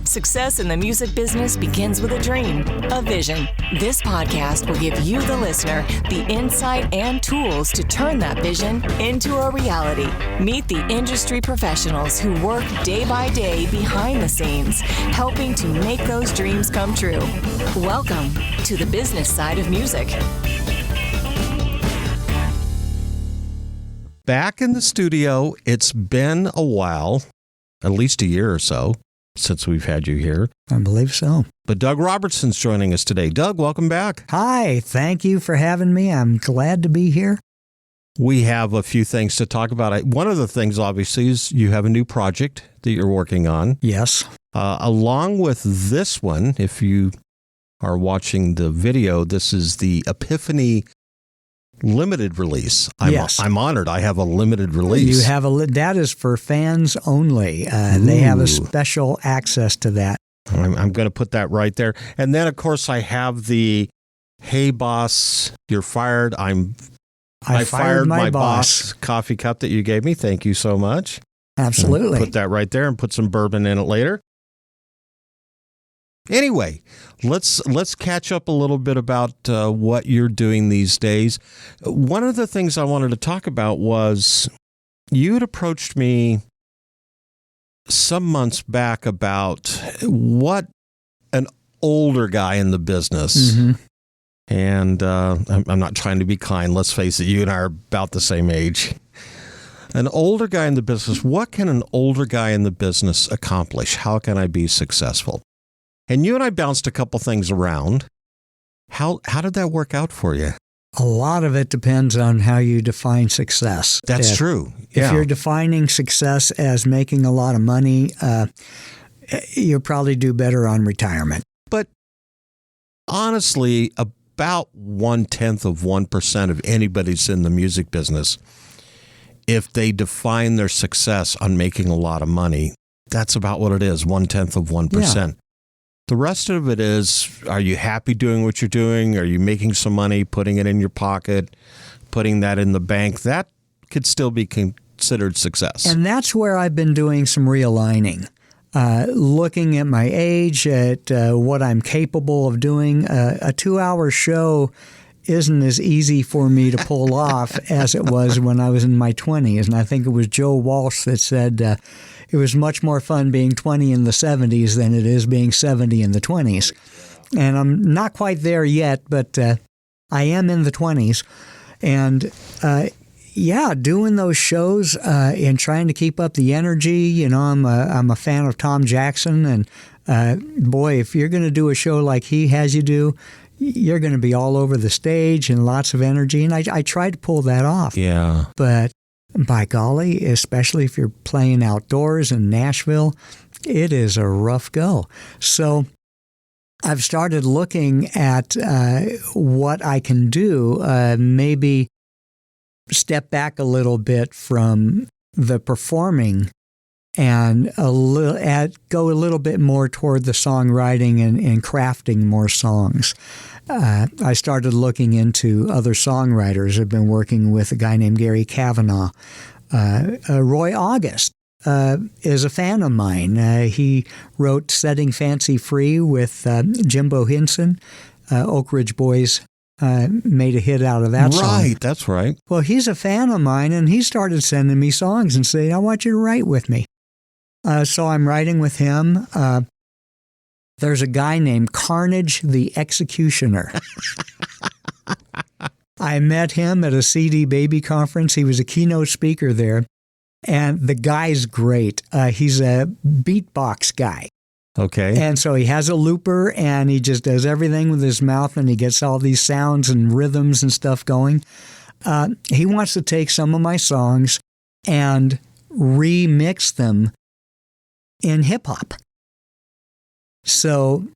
Success in the music business begins with a dream, a vision. This podcast will give you, the listener, the insight and tools to turn that vision into a reality. Meet the industry professionals who work day by day behind the scenes, helping to make those dreams come true. Welcome to the business side of music. Back in the studio, it's been a while, at least a year or so, since we've had you here. I believe so. But Doug Robertson's joining us today. Doug, welcome back. Hi, thank you for having me. I'm glad to be here. We have a few things to talk about. One of the things, obviously, is you have a new project that you're working on. Yes. Along with this one, if you are watching the video, this is the Epiphany limited release. Yes. I'm honored. I have a limited release. You have that is for fans only. They have a special access to that. I'm going to put that right there. And then, of course, I have the "Hey Boss, You're Fired." I fired my boss coffee cup that you gave me. Thank you so much. Absolutely. Put that right there and put some bourbon in it later. Anyway, let's catch up a little bit about what you're doing these days. One of the things I wanted to talk about was you had approached me some months back about what an older guy in the business, and I'm not trying to be kind. Let's face it, you and I are about the same age. An older guy in the business, what can an older guy in the business accomplish? How can I be successful? And you and I bounced a couple things around. How did that work out for you? A lot of it depends on how you define success. That's true. If you're defining success as making a lot of money, you'll probably do better on retirement. But honestly, about 0.1% of anybody's in the music business, if they define their success on making a lot of money, that's about what it is, 0.1%. Yeah. The rest of it is, are you happy doing what you're doing? Are you making some money, putting it in your pocket, putting that in the bank? That could still be considered success. And that's where I've been doing some realigning, looking at my age, at what I'm capable of doing. A 2-hour show isn't as easy for me to pull off as it was when I was in my 20s. And I think it was Joe Walsh that said, it was much more fun being 20 in the 70s than it is being 70 in the 20s. And I'm not quite there yet, but I am in the 20s. And doing those shows and trying to keep up the energy. You know, I'm a fan of Tom Jackson. And boy, if you're going to do a show like he has you do, you're going to be all over the stage and lots of energy. And I tried to pull that off. Yeah. But by golly, especially if you're playing outdoors in Nashville, it is a rough go. So I've started looking at what I can do, maybe step back a little bit from the performing and go a little bit more toward the songwriting and crafting more songs. I started looking into other songwriters. I've been working with a guy named Gary Kavanaugh. Roy August is a fan of mine. He wrote Setting Fancy Free with Jimbo Hinson. Oak Ridge Boys made a hit out of that song. Right, that's right. Well, he's a fan of mine, and he started sending me songs and saying, I want you to write with me. So I'm writing with him. There's a guy named Carnage the Executioner. I met him at a CD Baby conference. He was a keynote speaker there, and the guy's great. He's a beatbox guy. Okay. And so he has a looper, and he just does everything with his mouth, and he gets all these sounds and rhythms and stuff going. He wants to take some of my songs and remix them in hip-hop. So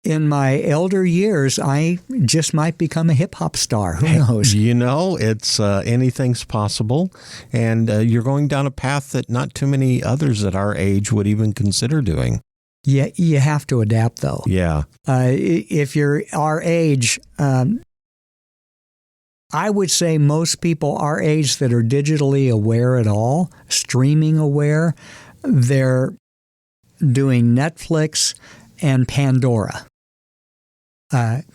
in my elder years, I just might become a hip-hop star. Who knows? You know, it's anything's possible. And you're going down a path that not too many others at our age would even consider doing. Yeah, you have to adapt, though. Yeah. If you're our age, I would say most people our age that are digitally aware at all, streaming aware, they're doing Netflix and Pandora.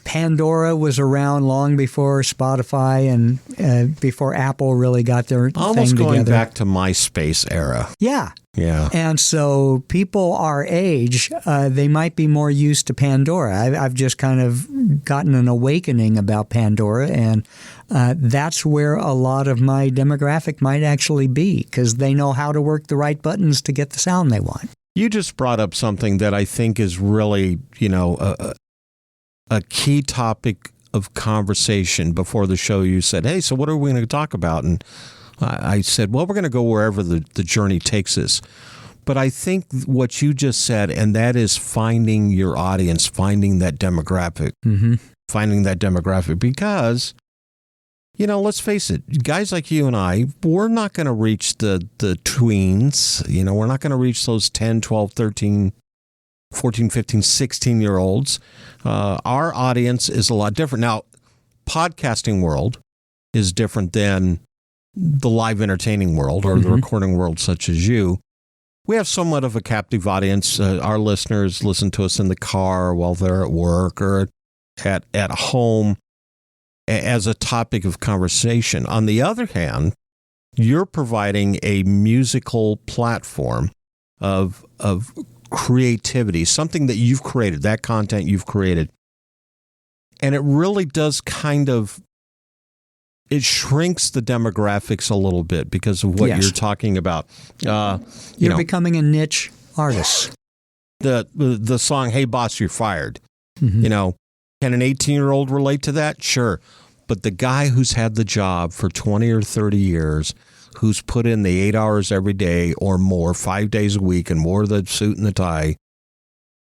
Pandora was around long before Spotify and before Apple really got their almost thing going together. back to MySpace era. Yeah. Yeah. And so people our age, they might be more used to Pandora. I've just kind of gotten an awakening about Pandora, and that's where a lot of my demographic might actually be, because they know how to work the right buttons to get the sound they want. You just brought up something that I think is really, a key topic of conversation before the show. You said, hey, so what are we going to talk about? And I said, well, we're going to go wherever the journey takes us. But I think what you just said, and that is finding your audience, finding that demographic, because, let's face it, guys like you and I, we're not going to reach the tweens. We're not going to reach those 10, 12, 13, 14, 15, 16-year-olds. Our audience is a lot different. Now, podcasting world is different than the live entertaining world or the recording world such as you. We have somewhat of a captive audience. Our listeners listen to us in the car while they're at work or at home as a topic of conversation. On the other hand, you're providing a musical platform of creativity, something that you've created, that content you've created. And it really does it shrinks the demographics a little bit because of what you're talking about. You're becoming a niche artist. The song, Hey Boss, You're Fired. Can an 18-year-old relate to that? Sure. But the guy who's had the job for 20 or 30 years, who's put in the 8 hours every day or more, 5 days a week, and wore the suit and the tie,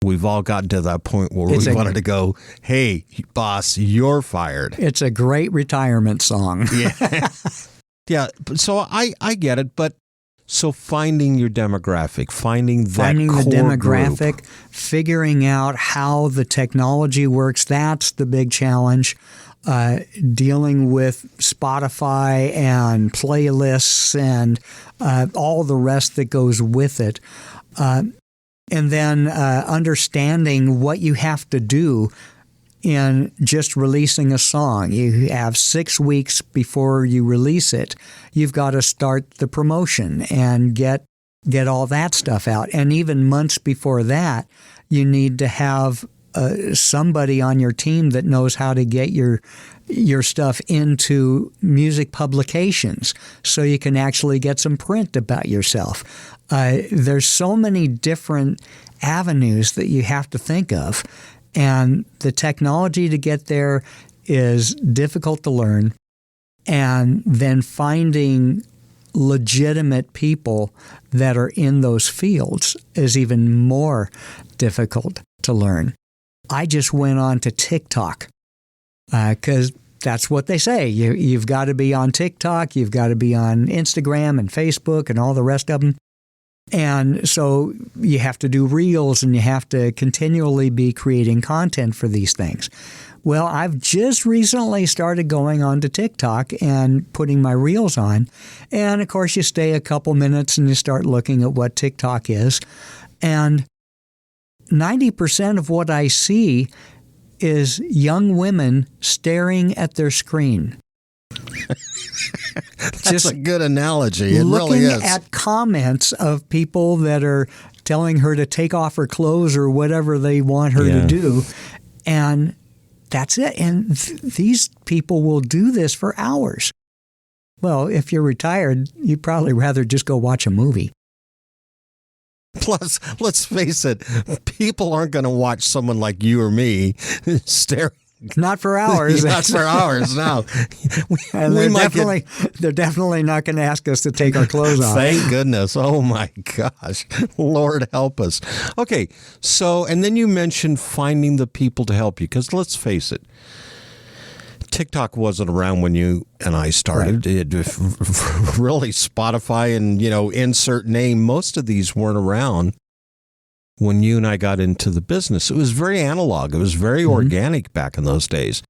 we've all gotten to that point where we wanted to go, hey, boss, you're fired. It's a great retirement song. Yeah. Yeah. So I get it. But so finding your demographic, finding the demographic, group, figuring out how the technology works, that's the big challenge. Dealing with Spotify and playlists and all the rest that goes with it. And then understanding what you have to do in just releasing a song. You have 6 weeks before you release it. You've got to start the promotion and get all that stuff out. And even months before that, you need to have somebody on your team that knows how to get your stuff into music publications so you can actually get some print about yourself. There's so many different avenues that you have to think of, and the technology to get there is difficult to learn, and then finding legitimate people that are in those fields is even more difficult to learn. I just went on to TikTok because that's what they say. You've got to be on TikTok, you've got to be on Instagram and Facebook and all the rest of them. And so you have to do reels and you have to continually be creating content for these things. Well, I've just recently started going on to TikTok and putting my reels on. And of course, you stay a couple minutes and you start looking at what TikTok is. And 90% of what I see is young women staring at their screen. That's a good analogy. It really is. Looking at comments of people that are telling her to take off her clothes or whatever they want her to do. And that's it. And these people will do this for hours. Well, if you're retired, you'd probably rather just go watch a movie. Plus, let's face it, people aren't going to watch someone like you or me staring. Not for hours. Not for hours, no. And they're definitely not going to ask us to take our clothes off. Thank goodness. Oh, my gosh. Lord help us. Okay, so, and then you mentioned finding the people to help you, because let's face it, TikTok wasn't around when you and I started. Right. Really, Spotify and, insert name, most of these weren't around when you and I got into the business. It was very analog. It was very organic back in those days.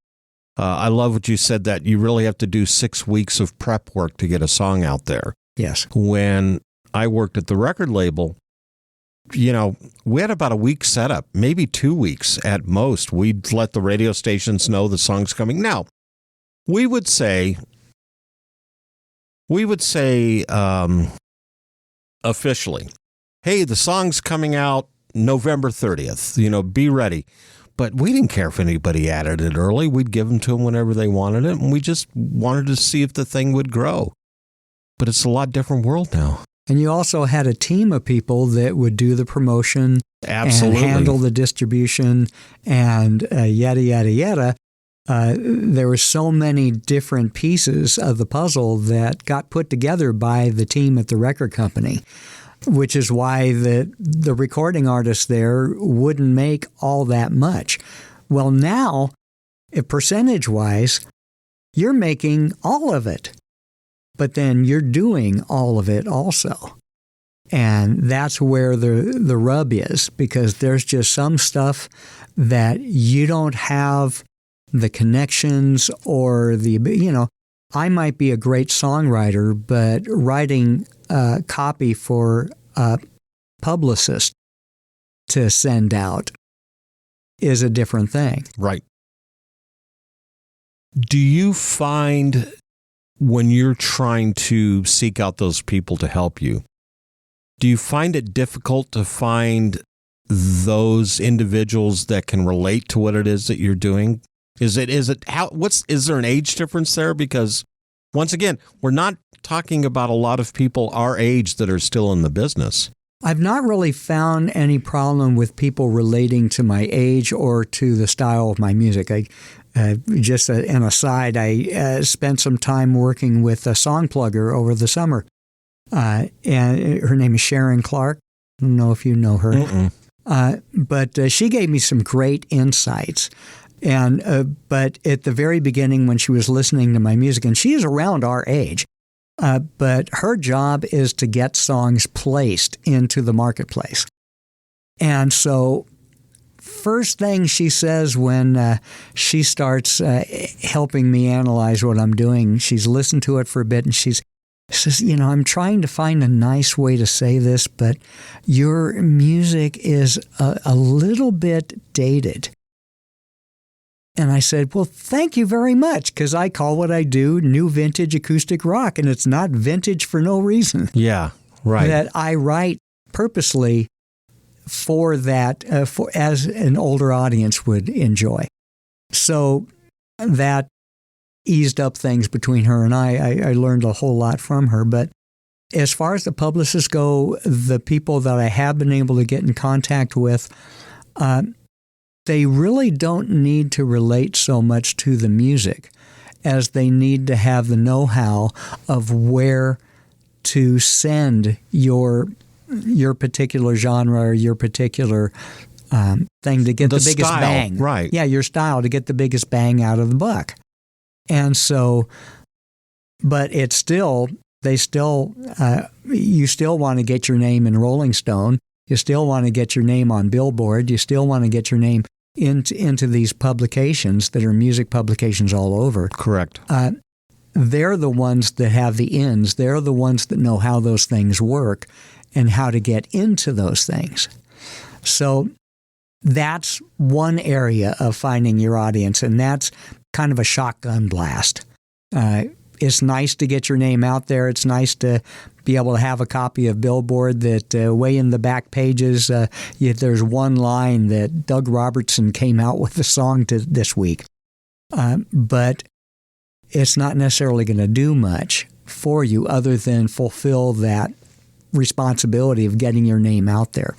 I love what you said, that you really have to do 6 weeks of prep work to get a song out there. Yes. When I worked at the record label, we had about a week setup, maybe 2 weeks at most. We'd let the radio stations know the song's coming. Now, we would say officially, hey, the song's coming out November 30th, be ready. But we didn't care if anybody added it early. We'd give them to them whenever they wanted it, and we just wanted to see if the thing would grow. But it's a lot different world now. And you also had a team of people that would do the promotion Absolutely. and handle the distribution and yada, yada, yada. There were so many different pieces of the puzzle that got put together by the team at the record company, which is why the recording artists there wouldn't make all that much. Well, now, percentage-wise, you're making all of it, but then you're doing all of it also. And that's where the rub is, because there's just some stuff that you don't have the connections or I might be a great songwriter, but writing copy for a publicist to send out is a different thing. Right. Do you find when you're trying to seek out those people to help you, do you find it difficult to find those individuals that can relate to what it is that you're doing? Is there an age difference there? Because once again, we're not talking about a lot of people our age that are still in the business. I've not really found any problem with people relating to my age or to the style of my music. Just an aside, I spent some time working with a song plugger over the summer, and her name is Sharon Clark. I don't know if you know her, but she gave me some great insights. And but at the very beginning, when she was listening to my music, and she is around our age, but her job is to get songs placed into the marketplace. And so first thing she says when she starts helping me analyze what I'm doing, she's listened to it for a bit, and she says, I'm trying to find a nice way to say this, but your music is a little bit dated. And I said, well, thank you very much, because I call what I do new vintage acoustic rock, and it's not vintage for no reason. Yeah, right. That I write purposely for that, as an older audience would enjoy. So that eased up things between her and I learned a whole lot from her. But as far as the publicists go, the people that I have been able to get in contact with, they really don't need to relate so much to the music as they need to have the know-how of where to send your particular genre or your particular thing to get the biggest style, bang. Right. Yeah, your style to get the biggest bang out of the buck. And so, but it's still, you still want to get your name in Rolling Stone. You still want to get your name on Billboard. You still want to get your name into these publications that are music publications all over. Correct. They're the ones that have the ins. They're the ones that know how those things work and how to get into those things. So that's one area of finding your audience, and that's kind of a shotgun blast. It's nice to get your name out there. It's nice to be able to have a copy of Billboard that way in the back pages, there's one line that Doug Robertson came out with a song this week. But it's not necessarily going to do much for you other than fulfill that responsibility of getting your name out there.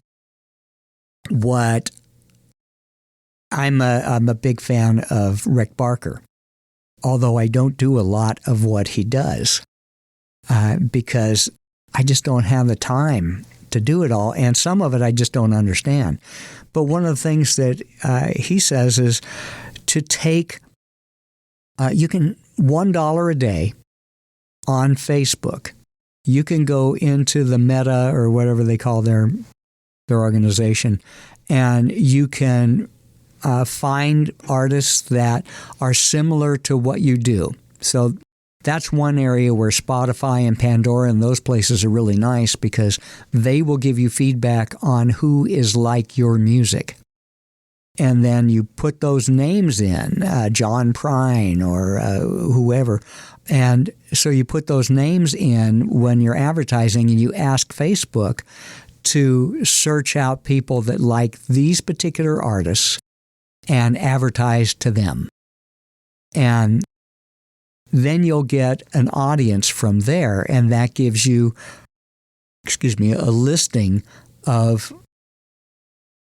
What I'm a big fan of Rick Barker, although I don't do a lot of what he does because I just don't have the time to do it all, and some of it I just don't understand. But one of the things that he says is to take, you can $1 a day on Facebook. You can go into the Meta or whatever they call their organization, and you can find artists that are similar to what you do. So that's one area where Spotify and Pandora and those places are really nice because they will give you feedback on who is like your music. And then you put those names in, John Prine or whoever. And so you put those names in when you're advertising and you ask Facebook to search out people that like these particular artists and advertise to them. And then you'll get an audience from there, and that gives you, a listing of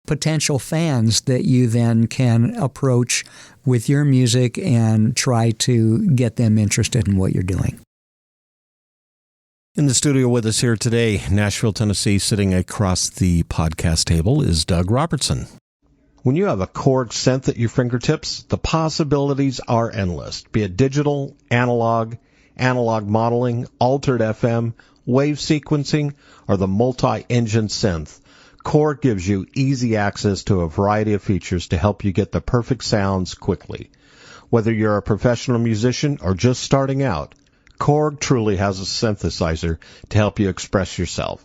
potential fans that you then can approach with your music and try to get them interested in what you're doing. In the studio with us here today, Nashville, Tennessee, sitting across the podcast table is Doug Robertson. When you have a Korg synth at your fingertips, the possibilities are endless. Be it digital, analog modeling, altered FM, wave sequencing, or the multi-engine synth, Korg gives you easy access to a variety of features to help you get the perfect sounds quickly. Whether you're a professional musician or just starting out, Korg truly has a synthesizer to help you express yourself.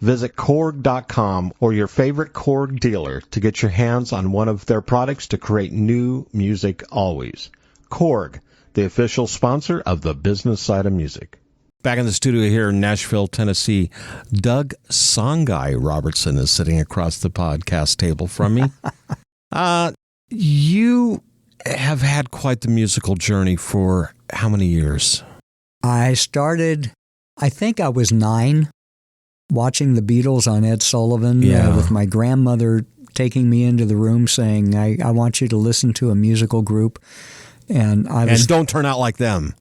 Visit Korg.com or your favorite Korg dealer to get your hands on one of their products to create new music always. Korg, the official sponsor of the business side of music. Back in the studio here in Nashville, Tennessee, Doug Songuy Robertson is sitting across the podcast table from me. You have had quite the musical journey for how many years? I started, I think I was 9. Watching the Beatles on Ed Sullivan with my grandmother taking me into the room saying, I want you to listen to a musical group. And don't turn out like them.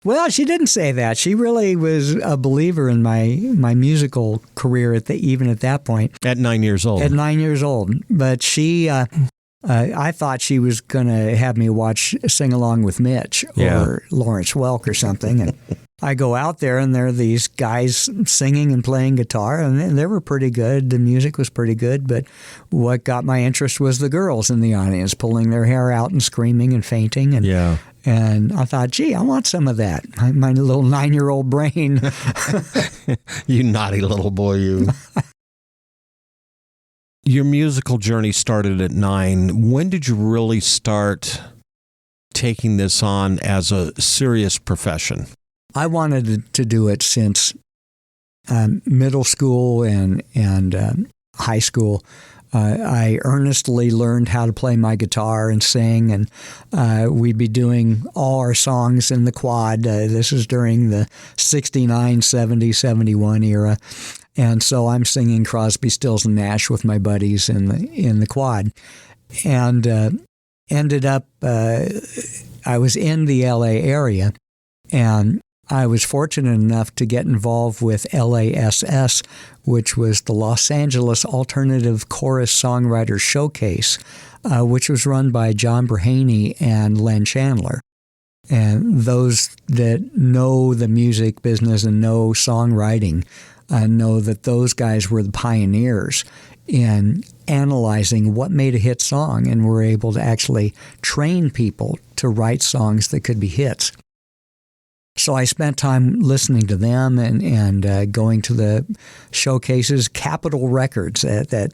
Well, she didn't say that. She really was a believer in my musical career even at that point. At 9 years old. At 9 years old. But she, I thought she was going to have me watch Sing Along with Mitch or Lawrence Welk or something. And I go out there, and there are these guys singing and playing guitar, and they were pretty good. The music was pretty good, but what got my interest was the girls in the audience pulling their hair out and screaming and fainting. And I thought, gee, I want some of that. My little 9-year-old brain. You naughty little boy, you. Your musical journey started at 9. When did you really start taking this on as a serious profession? I wanted to do it since middle school and high school. I earnestly learned how to play my guitar and sing, and we'd be doing all our songs in the quad. This is during the 69, 70, 71 era. And so I'm singing Crosby, Stills, and Nash with my buddies in the quad. And ended up, I was in the L.A. area, and I was fortunate enough to get involved with LASS, which was the Los Angeles Alternative Chorus Songwriter Showcase, which was run by John Brahaney and Len Chandler. And those that know the music business and know songwriting know that those guys were the pioneers in analyzing what made a hit song, and were able to actually train people to write songs that could be hits. So I spent time listening to them and going to the showcases. Capitol Records, that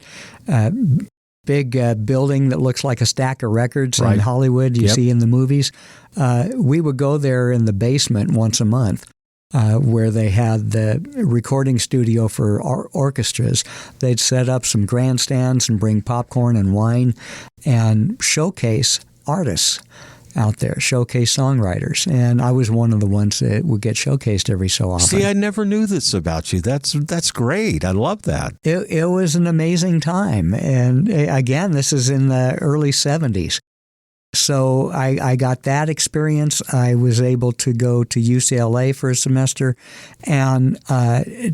big building that looks like a stack of records in Hollywood you see in the movies. We would go there in the basement once a month, where they had the recording studio for orchestras. They'd set up some grandstands and bring popcorn and wine and showcase artists out there, showcase songwriters. And I was one of the ones that would get showcased every so often. See, I never knew this about you. That's great. I love that. It was an amazing time. And again, this is in the early 70s. So I got that experience. I was able to go to UCLA for a semester and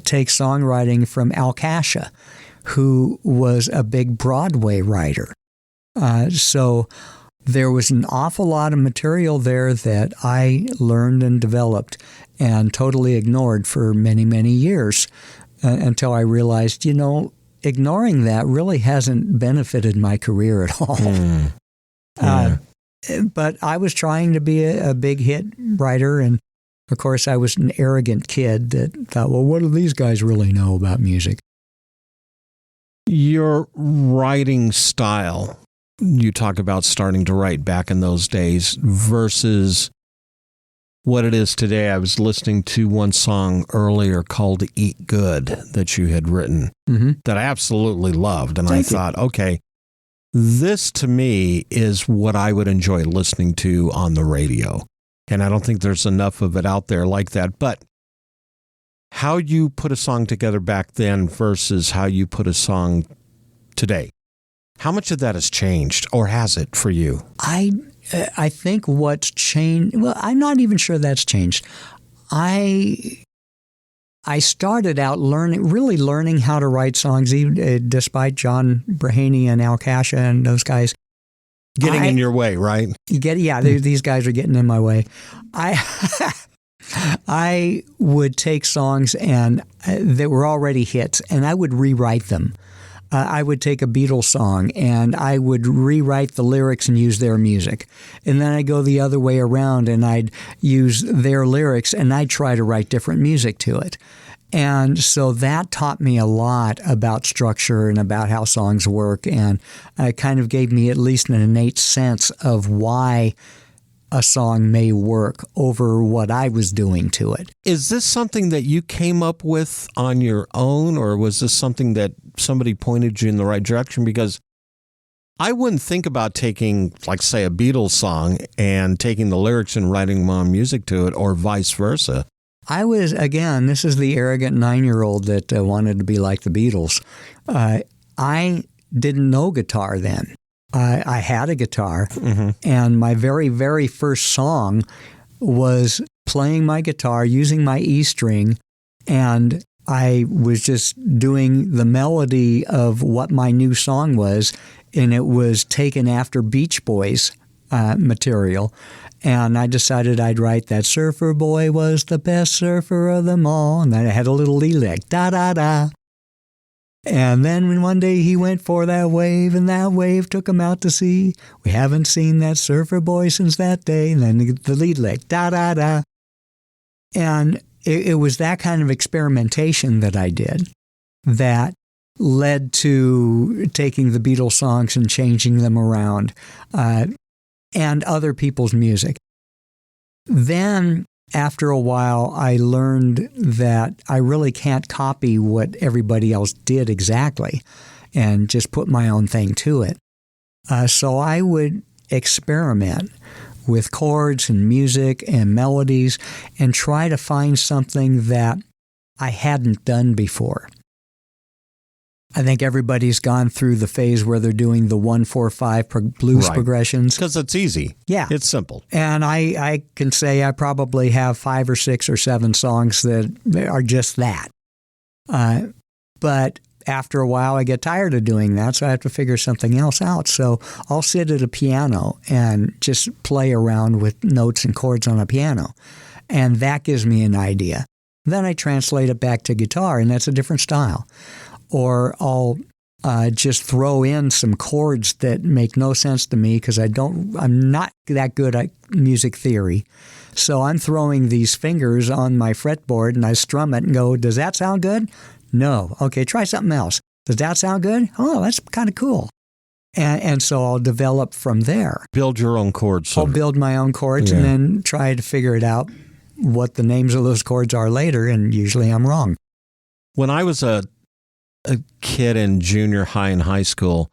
take songwriting from Al Kasha, who was a big Broadway writer. So there was an awful lot of material there that I learned and developed and totally ignored for many, many years until I realized, ignoring that really hasn't benefited my career at all. But I was trying to be a big hit writer, and of course I was an arrogant kid that thought, well, what do these guys really know about music? Your writing style, you talk about starting to write back in those days versus what it is today. I was listening to one song earlier called Eat Good that you had written that I absolutely loved. And I thought, okay, this to me is what I would enjoy listening to on the radio. And I don't think there's enough of it out there like that. But how you put a song together back then versus how you put a song today, how much of that has changed, or has it for you? I think what's changed, well, I'm not even sure that's changed. I started out really learning how to write songs, even, despite John Brahaney and Al Kasha and those guys. Getting in your way, right? These guys are getting in my way. I would take songs and that were already hits, and I would rewrite them. I would take a Beatles song and I would rewrite the lyrics and use their music. And then I'd go the other way around and I'd use their lyrics and I'd try to write different music to it. And so that taught me a lot about structure and about how songs work, and it kind of gave me at least an innate sense of why a song may work over what I was doing to it. Is this something that you came up with on your own, or was this something that somebody pointed you in the right direction? Because I wouldn't think about taking, like, say, a Beatles song and taking the lyrics and writing my own music to it, or vice versa. I was, again, this is the arrogant 9-year-old that wanted to be like the Beatles. I didn't know guitar then. I had a guitar, and my very, very first song was playing my guitar, using my E string, and I was just doing the melody of what my new song was, and it was taken after Beach Boys material. And I decided I'd write that surfer boy was the best surfer of them all. And then I had a little lead lick, da-da-da. And then when one day he went for that wave, and that wave took him out to sea. We haven't seen that surfer boy since that day. And then the lead lick, da-da-da. And it was that kind of experimentation that I did that led to taking the Beatles songs and changing them around. And other people's music. Then, after a while, I learned that I really can't copy what everybody else did exactly and just put my own thing to it. So I would experiment with chords and music and melodies and try to find something that I hadn't done before. I think everybody's gone through the phase where they're doing the 1-4-5 blues progressions. Because it's easy. Yeah. It's simple. And I can say I probably have 5 or 6 or 7 songs that are just that. But after a while, I get tired of doing that, so I have to figure something else out. So I'll sit at a piano and just play around with notes and chords on a piano. And that gives me an idea. Then I translate it back to guitar, and that's a different style. Or I'll just throw in some chords that make no sense to me because I'm not that good at music theory. So I'm throwing these fingers on my fretboard and I strum it and go, does that sound good? No. Okay, try something else. Does that sound good? Oh, that's kind of cool. And so I'll develop from there. Build your own chords. I'll build my own chords and then try to figure it out what the names of those chords are later, and usually I'm wrong. When I was a kid in junior high and high school,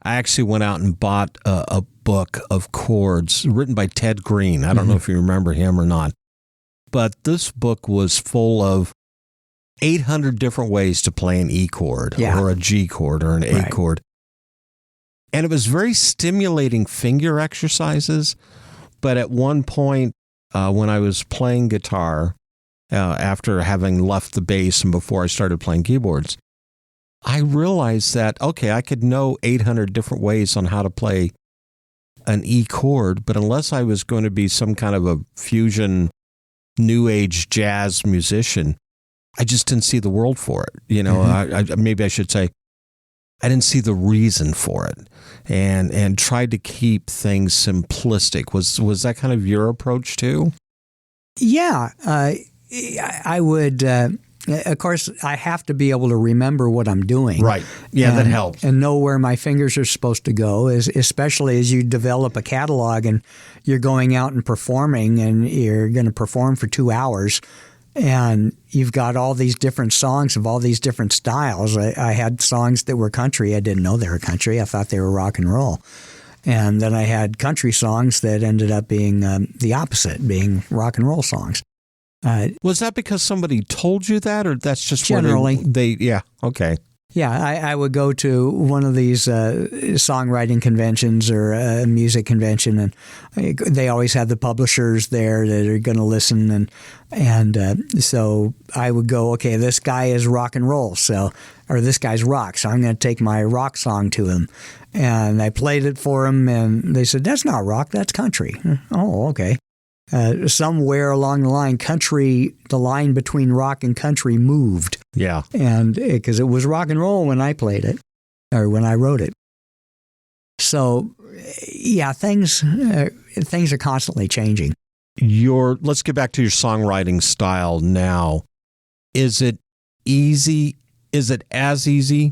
I actually went out and bought a book of chords written by Ted Green. I don't know if you remember him or not, but this book was full of 800 different ways to play an E chord or a G chord or an A chord. And it was very stimulating finger exercises. But at one point, when I was playing guitar, after having left the bass and before I started playing keyboards, I realized that, okay, I could know 800 different ways on how to play an E chord, but unless I was going to be some kind of a fusion, new age jazz musician, I just didn't see the world for it. You know, maybe I should say, I didn't see the reason for it, and tried to keep things simplistic. Was that kind of your approach too? Yeah, I would. Of course, I have to be able to remember what I'm doing. Right. Yeah, that helps. And know where my fingers are supposed to go, especially as you develop a catalog and you're going out and performing, and you're going to perform for 2 hours. And you've got all these different songs of all these different styles. I had songs that were country. I didn't know they were country. I thought they were rock and roll. And then I had country songs that ended up being the opposite, being rock and roll songs. Was that because somebody told you that, or that's just generally yeah, okay. Yeah, I would go to one of these songwriting conventions or a music convention, and they always have the publishers there that are going to listen, and so I would go, okay, this guy is rock and roll, or this guy's rock, so I'm going to take my rock song to him, and I played it for him, and they said, that's not rock, that's country. Oh, okay. Somewhere along the line, the line between rock and country moved. Yeah. And because it was rock and roll when I played it, or when I wrote it. So, yeah, things are constantly changing. Let's get back to your songwriting style now. Is it easy? Is it as easy?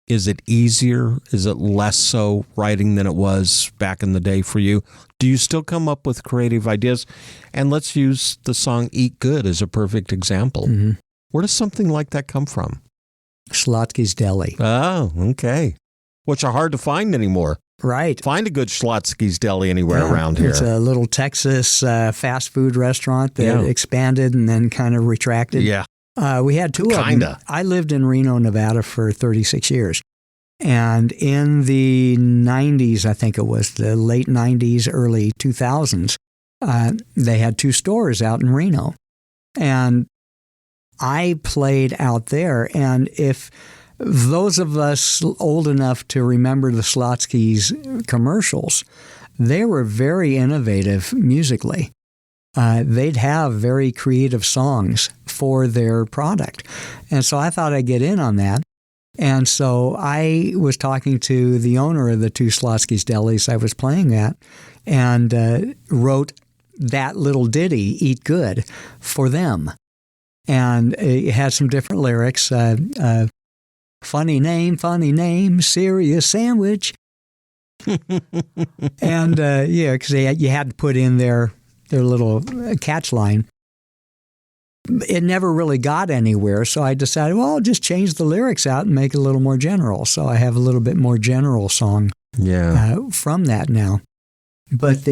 Is it easier? Is it less so writing than it was back in the day for you? Do you still come up with creative ideas? And let's use the song Eat Good as a perfect example. Mm-hmm. Where does something like that come from? Schlotzsky's Deli. Oh, okay. Which are hard to find anymore. Right. Find a good Schlotzsky's Deli anywhere around here. It's a little Texas fast food restaurant that expanded and then kind of retracted. Yeah. We had two of them. I lived in Reno, Nevada for 36 years. And in the 90s, I think it was the late 90s, early 2000s, they had 2 stores out in Reno. And I played out there. And if those of us old enough to remember the Schlotzsky's commercials, they were very innovative musically. They'd have very creative songs for their product. And so I thought I'd get in on that. And so I was talking to the owner of the 2 Schlotzsky's Delis I was playing at, and wrote that little ditty, Eat Good, for them. And it had some different lyrics. Funny name, serious sandwich. And because you had to put in their little catch line. It never really got anywhere, so I decided, well, I'll just change the lyrics out and make it a little more general. So I have a little bit more general song from that now. But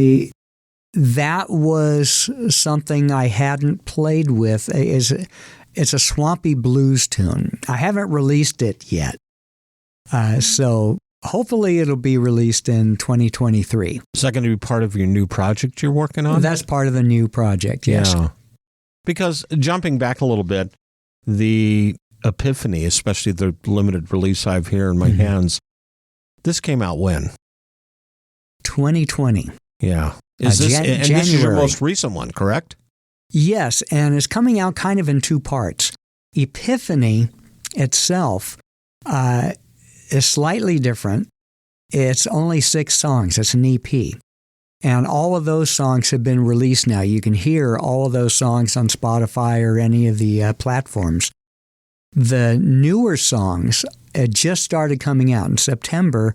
that was something I hadn't played with. It's a swampy blues tune. I haven't released it yet. So hopefully it'll be released in 2023. Is that going to be part of your new project you're working on? That's part of the new project, yes. Yeah. Because jumping back a little bit, the Epiphany, especially the limited release I have here in my hands, this came out when? 2020. Yeah. This is your most recent one, correct? Yes, and it's coming out kind of in 2 parts. Epiphany itself is slightly different. It's only 6 songs. It's an EP. And all of those songs have been released now. You can hear all of those songs on Spotify or any of the platforms. The newer songs just started coming out in September.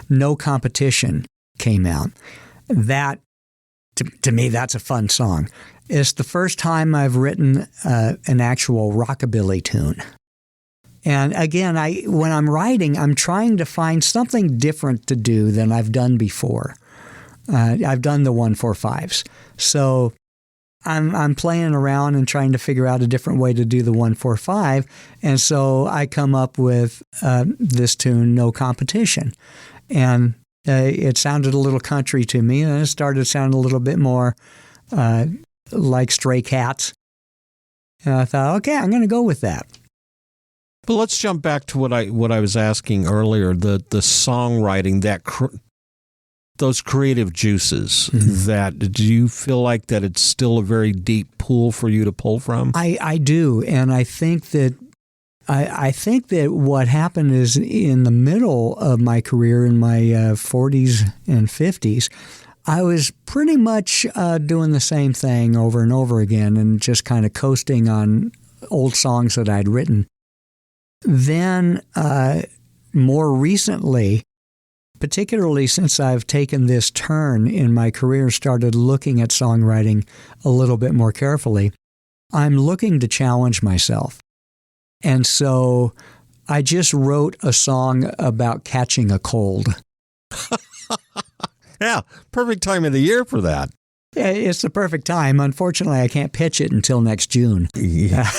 No Competition came out. That, to me, that's a fun song. It's the first time I've written an actual rockabilly tune. And again, when I'm writing, I'm trying to find something different to do than I've done before. I've done the 1-4-5s. So I'm playing around and trying to figure out a different way to do the 1-4-5. And so I come up with this tune, No Competition. And it sounded a little country to me, and it started sounding a little bit more like Stray Cats. And I thought, okay, I'm going to go with that. But let's jump back to what I was asking earlier, the songwriting, those creative juices. Mm-hmm. Do you feel like that it's still a very deep pool for you to pull from? I do, and I think that I think that what happened is in the middle of my career, in my 40s and 50s, I was pretty much doing the same thing over and over again and just kind of coasting on old songs that I'd written. Then more recently, particularly since I've taken this turn in my career, started looking at songwriting a little bit more carefully, I'm looking to challenge myself. And so I just wrote a song about catching a cold. Yeah, perfect time of the year for that. Yeah, it's the perfect time. Unfortunately, I can't pitch it until next June. Yeah.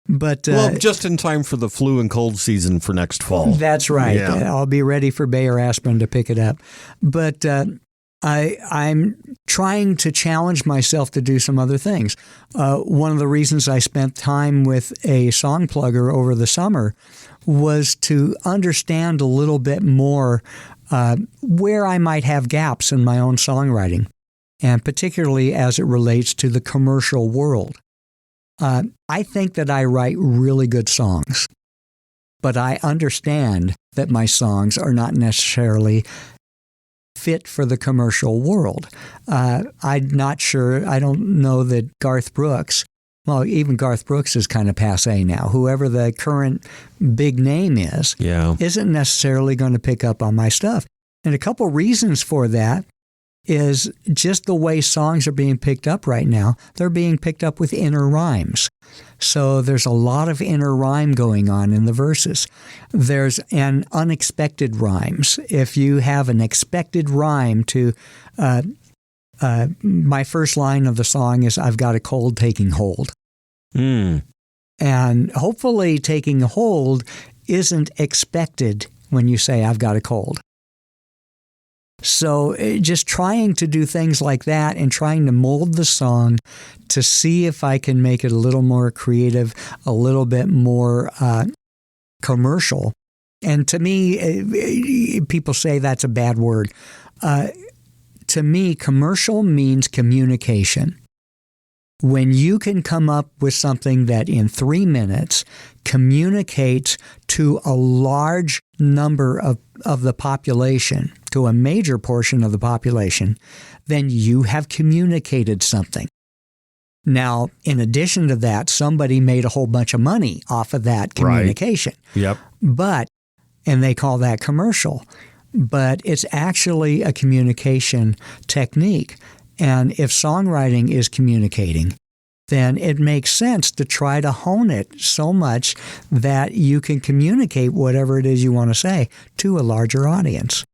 But well, just in time for the flu and cold season for next fall. That's right. Yeah. I'll be ready for Bayer aspirin to pick it up. But I'm trying to challenge myself to do some other things. One of the reasons I spent time with a song plugger over the summer was to understand a little bit more where I might have gaps in my own songwriting, and particularly as it relates to the commercial world. I think that I write really good songs, but I understand that my songs are not necessarily fit for the commercial world. I'm not sure. I don't know that Garth Brooks, well, even Garth Brooks is kind of passé now. Whoever the current big name is, isn't necessarily going to pick up on my stuff. And a couple reasons for that is just the way songs are being picked up right now. They're being picked up with inner rhymes. So there's a lot of inner rhyme going on in the verses. There's an unexpected rhymes. If you have an expected rhyme to, my first line of the song is, I've got a cold taking hold. Mm. And hopefully taking hold isn't expected when you say, I've got a cold. So just trying to do things like that and trying to mold the song to see if I can make it a little more creative, a little bit more commercial. And to me, people say that's a bad word. To me, commercial means communication. When you can come up with something that in 3 minutes communicates to a large number of the population, to a major portion of the population, then you have communicated something. Now, in addition to that, somebody made a whole bunch of money off of that communication. Right. Yep. And they call that commercial. But it's actually a communication technique. And if songwriting is communicating, then it makes sense to try to hone it so much that you can communicate whatever it is you want to say to a larger audience.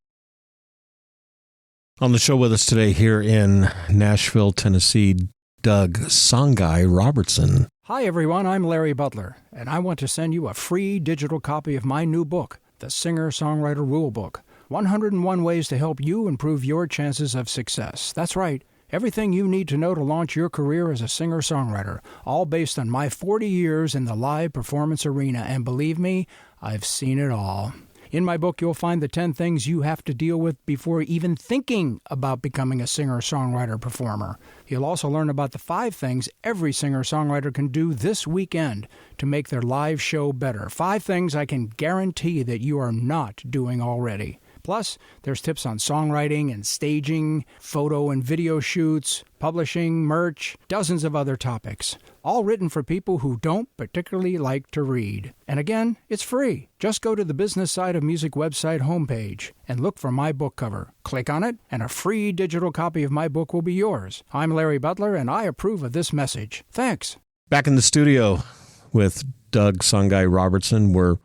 On the show with us today here in Nashville, Tennessee, Doug Songuy Robertson. Hi, everyone. I'm Larry Butler, and I want to send you a free digital copy of my new book, The Singer-Songwriter Rulebook, 101 Ways to Help You Improve Your Chances of Success. That's right. Everything you need to know to launch your career as a singer-songwriter, all based on my 40 years in the live performance arena. And believe me, I've seen it all. In my book, you'll find the 10 things you have to deal with before even thinking about becoming a singer-songwriter performer. You'll also learn about the 5 things every singer-songwriter can do this weekend to make their live show better. 5 things I can guarantee that you are not doing already. Plus, there's tips on songwriting and staging, photo and video shoots, publishing, merch, dozens of other topics. All written for people who don't particularly like to read. And again, it's free. Just go to the Business Side of Music website homepage and look for my book cover. Click on it, and a free digital copy of my book will be yours. I'm Larry Butler, and I approve of this message. Thanks. Back in the studio with Doug Songuy Robertson, we're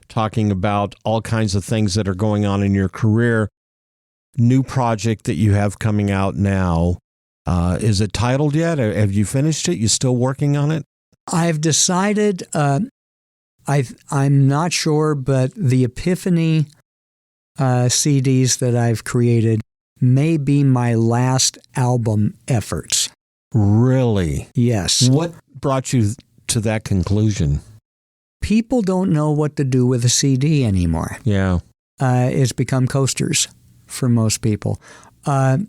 talking about all kinds of things that are going on in your career. New project that you have coming out now. Is it titled yet? Have you finished it? You still working on it? I've decided, I'm not sure, but the Epiphany CDs that I've created may be my last album efforts. Really? Yes. What brought you to that conclusion? People don't know what to do with a CD anymore. Yeah. It's become coasters for most people. I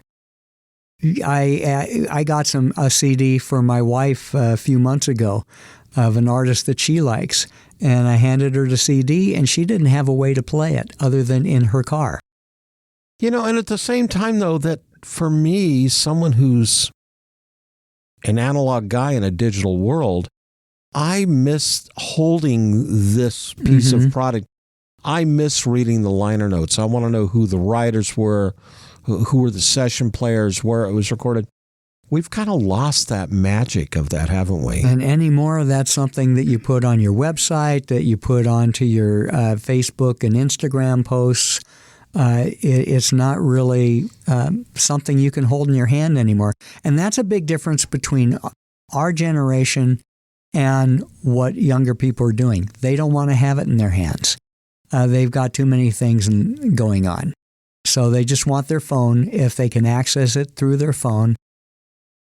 got a CD for my wife a few months ago of an artist that she likes. And I handed her the CD, and she didn't have a way to play it other than in her car. And at the same time, though, that for me, someone who's an analog guy in a digital world, I miss holding this piece of product. I miss reading the liner notes. I want to know who the writers were, who were the session players, where it was recorded. We've kind of lost that magic of that, haven't we? And anymore, that's something that you put on your website, that you put onto your Facebook and Instagram posts. It's not really something you can hold in your hand anymore. And that's a big difference between our generation and what younger people are doing. They don't want to have it in their hands. They've got too many things going on. So they just want their phone. If they can access it through their phone,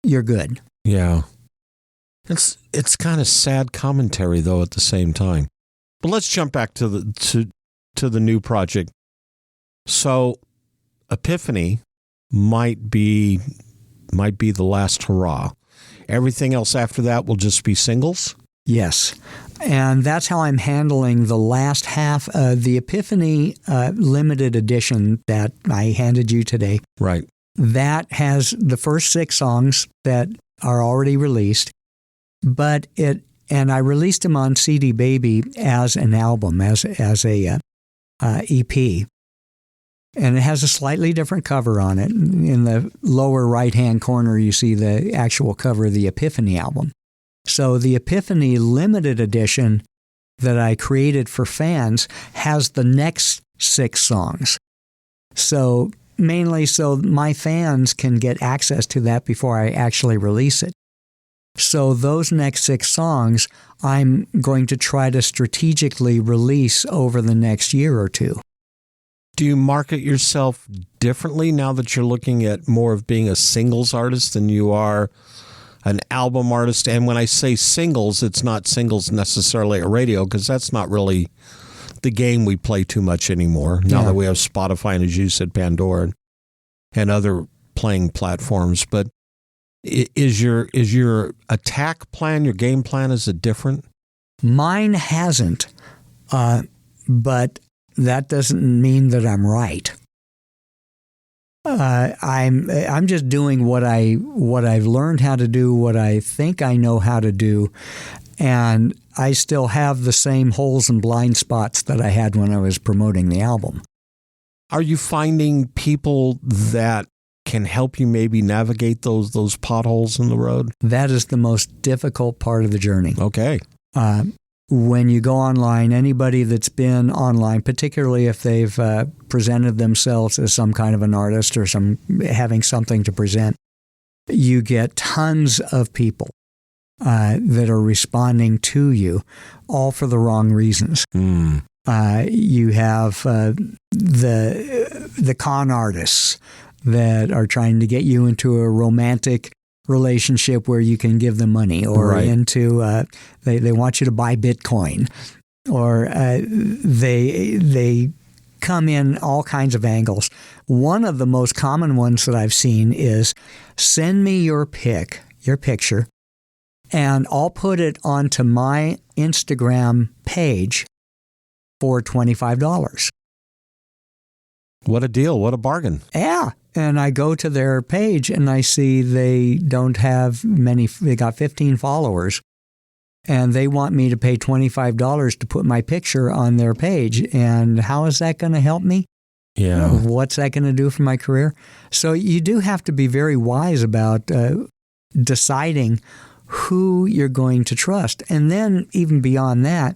you're good. Yeah. It's kind of sad commentary, though, at the same time. But let's jump back to the new project. So Epiphany might be the last hurrah. Everything else after that will just be singles? Yes. And that's how I'm handling the last half of the Epiphany limited edition that I handed you today. Right. That has the first 6 songs that are already released, and I released them on CD Baby as an album, as a EP. And it has a slightly different cover on it. In the lower right-hand corner, you see the actual cover of the Epiphany album. So the Epiphany limited edition that I created for fans has the next 6 songs. So mainly so my fans can get access to that before I actually release it. So those next 6 songs, I'm going to try to strategically release over the next year or two. Do you market yourself differently now that you're looking at more of being a singles artist than you are an album artist? And when I say singles, it's not singles necessarily at radio, because that's not really the game we play too much anymore. Now that we have Spotify and, as you said, Pandora and other playing platforms. But is your attack plan, your game plan, is it different? Mine hasn't, but that doesn't mean that I'm right. I'm just doing what I've learned how to do, what I think I know how to do, and I still have the same holes and blind spots that I had when I was promoting the album. Are you finding people that can help you maybe navigate those potholes in the road? That is the most difficult part of the journey. Okay. When you go online, anybody that's been online, particularly if they've presented themselves as some kind of an artist or having something to present, you get tons of people that are responding to you, all for the wrong reasons. You have the con artists that are trying to get you into a romantic relationship where you can give them money, or into they want you to buy Bitcoin, or they come in all kinds of angles. One of the most common ones that I've seen is, send me your picture, and I'll put it onto my Instagram page for $25. What a deal. What a bargain. Yeah. And I go to their page and I see they don't have many, they got 15 followers, and they want me to pay $25 to put my picture on their page. And how is that going to help me? Yeah. What's that going to do for my career? So you do have to be very wise about deciding who you're going to trust. And then even beyond that,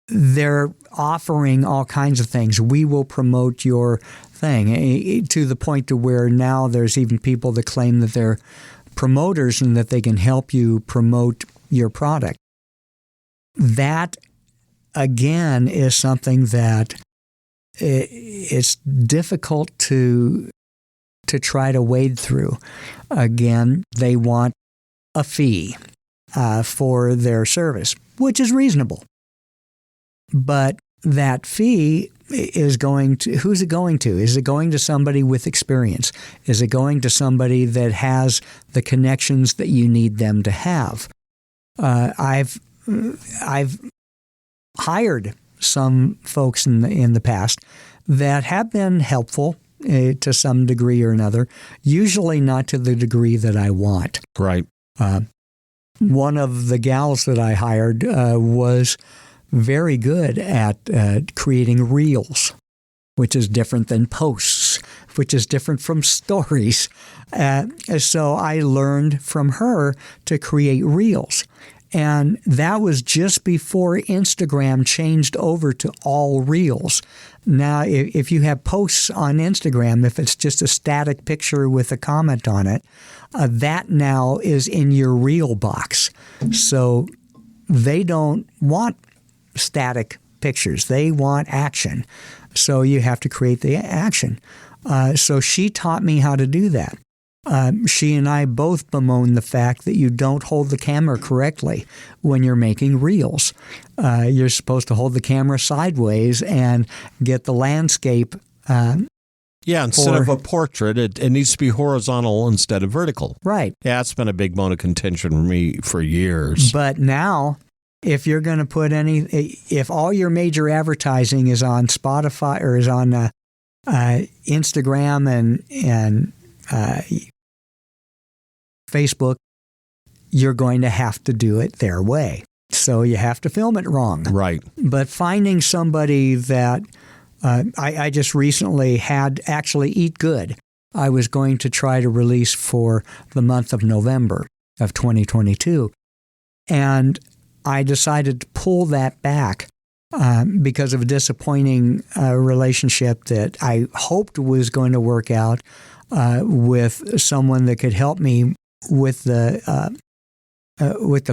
they're offering all kinds of things. We will promote your thing, to the point to where now there's even people that claim that they're promoters and that they can help you promote your product. That, again, is something that it's difficult to try to wade through. Again, they want a fee for their service, which is reasonable. But that fee is going to, who's it going to? Is it going to somebody with experience? Is it going to somebody that has the connections that you need them to have? I've hired some folks in the past that have been helpful to some degree or another, usually not to the degree that I want. Right. One of the gals that I hired was very good at creating reels, which is different than posts, which is different from stories. So I learned from her to create reels. And that was just before Instagram changed over to all reels. Now, if you have posts on Instagram, if it's just a static picture with a comment on it, that now is in your reel box. So they don't want static pictures. They want action. So you have to create the action. So she taught me how to do that. She and I both bemoan the fact that you don't hold the camera correctly when you're making reels. You're supposed to hold the camera sideways and get the landscape. Instead of a portrait, it needs to be horizontal instead of vertical. Right. Yeah, it's been a big bone of contention for me for years. But now, if you're going to put if all your major advertising is on Spotify or is on Instagram and Facebook, you're going to have to do it their way. So you have to film it wrong. Right. But finding somebody that I just recently had actually Eat Good, I was going to try to release for the month of November of 2022. And I decided to pull that back because of a disappointing relationship that I hoped was going to work out with someone that could help me with the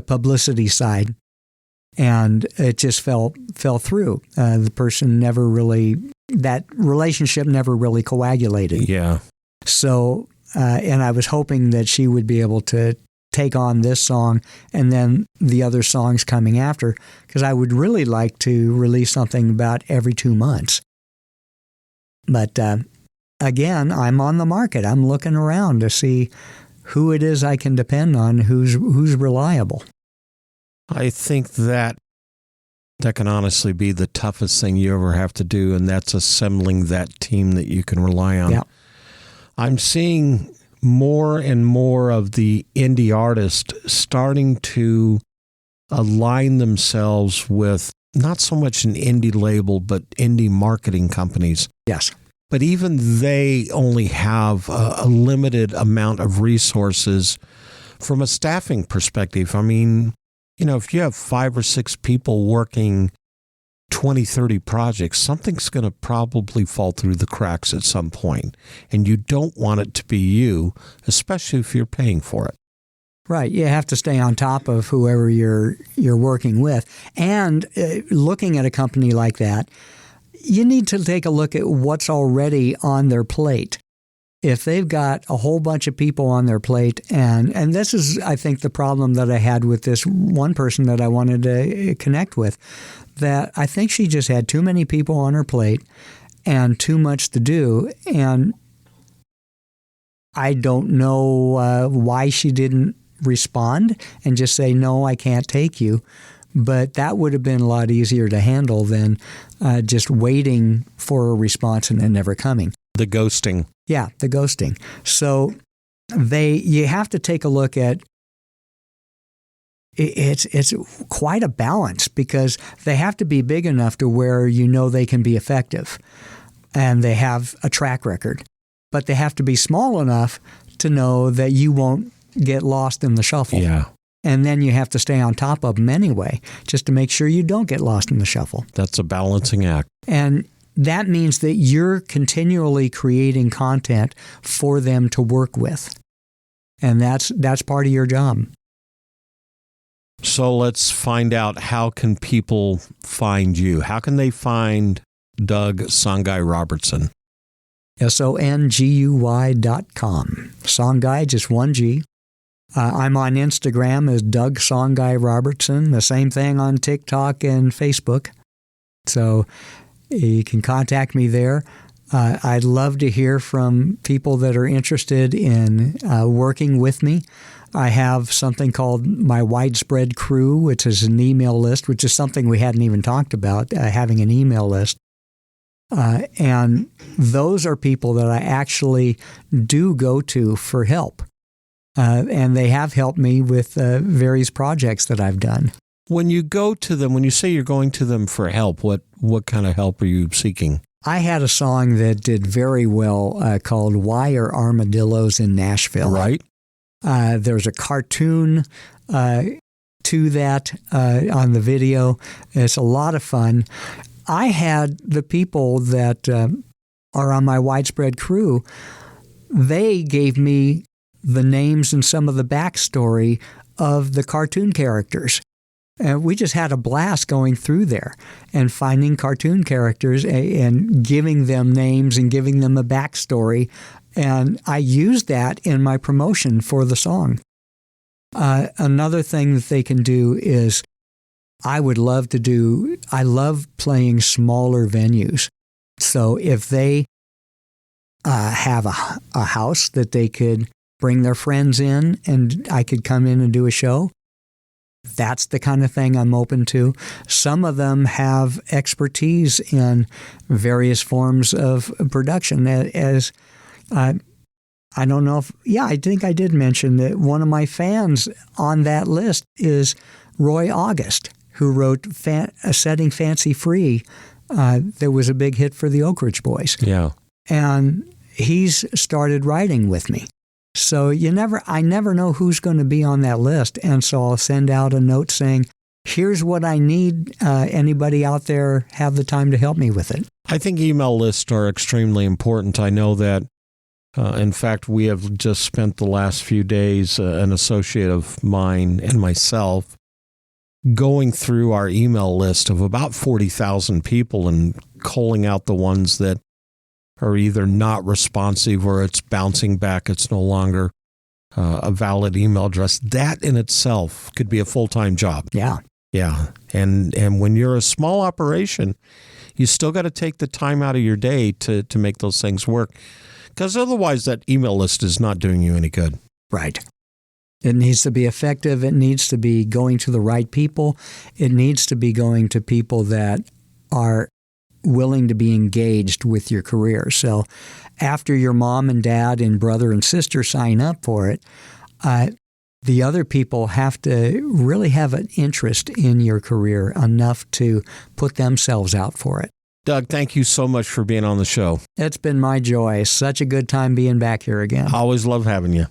publicity side, and it just fell through. The person that relationship never really coagulated. Yeah. So, and I was hoping that she would be able to take on this song and then the other songs coming after, because I would really like to release something about every 2 months. But again, I'm on the market. I'm looking around to see who it is I can depend on, who's reliable. I think that can honestly be the toughest thing you ever have to do, and that's assembling that team that you can rely on. Yeah. I'm seeing more and more of the indie artists starting to align themselves with not so much an indie label, but indie marketing companies. Yes. But even they only have a limited amount of resources from a staffing perspective. I mean, if you have 5 or 6 people working 20, 30 projects, something's going to probably fall through the cracks at some point. And you don't want it to be you, especially if you're paying for it. Right. You have to stay on top of whoever you're working with. And looking at a company like that, you need to take a look at what's already on their plate. If they've got a whole bunch of people on their plate, and this is, I think, the problem that I had with this one person that I wanted to connect with, that I think she just had too many people on her plate and too much to do. And I don't know why she didn't respond and just say, no, I can't take you. But that would have been a lot easier to handle than just waiting for a response and then never coming. The ghosting. Yeah, the ghosting. So you have to take a look at it's quite a balance, because they have to be big enough to where they can be effective and they have a track record. But they have to be small enough to know that you won't get lost in the shuffle. Yeah. And then you have to stay on top of them anyway, just to make sure you don't get lost in the shuffle. That's a balancing act. And that means that you're continually creating content for them to work with. And that's part of your job. So let's find out, how can people find you? How can they find Doug Songuy Robertson? SONGUY.com. Songuy, just one G. I'm on Instagram as Doug Songuy Robertson. The same thing on TikTok and Facebook. So you can contact me there. I'd love to hear from people that are interested in working with me. I have something called my widespread crew, which is an email list, which is something we hadn't even talked about, having an email list. And those are people that I actually do go to for help. And they have helped me with various projects that I've done. When you go to them, when you say you're going to them for help, what kind of help are you seeking? I had a song that did very well called Why Are Armadillos in Nashville? Right. There's a cartoon to that on the video. It's a lot of fun. I had the people that are on my widespread crew, they gave me the names and some of the backstory of the cartoon characters. And we just had a blast going through there and finding cartoon characters and giving them names and giving them a backstory. And I used that in my promotion for the song. Another thing that they can do is I love playing smaller venues. So if they have a house that they could bring their friends in and I could come in and do a show, that's the kind of thing I'm open to. Some of them have expertise in various forms of production. As I don't know if, I think I did mention that one of my fans on that list is Roy August, who wrote Setting Fancy Free. That was a big hit for the Oak Ridge Boys. Yeah. And he's started writing with me. So I never know who's going to be on that list. And so I'll send out a note saying, here's what I need. Anybody out there have the time to help me with it? I think email lists are extremely important. I know that, in fact, we have just spent the last few days, an associate of mine and myself, going through our email list of about 40,000 people and culling out the ones that are either not responsive or it's bouncing back. It's no longer a valid email address. That in itself could be a full-time job. Yeah. Yeah. And when you're a small operation, you still got to take the time out of your day to make those things work. Because otherwise that email list is not doing you any good. Right. It needs to be effective. It needs to be going to the right people. It needs to be going to people that are willing to be engaged with your career. So after your mom and dad and brother and sister sign up for it, the other people have to really have an interest in your career enough to put themselves out for it. Doug, thank you so much for being on the show. It's been my joy. Such a good time being back here again. I always love having you.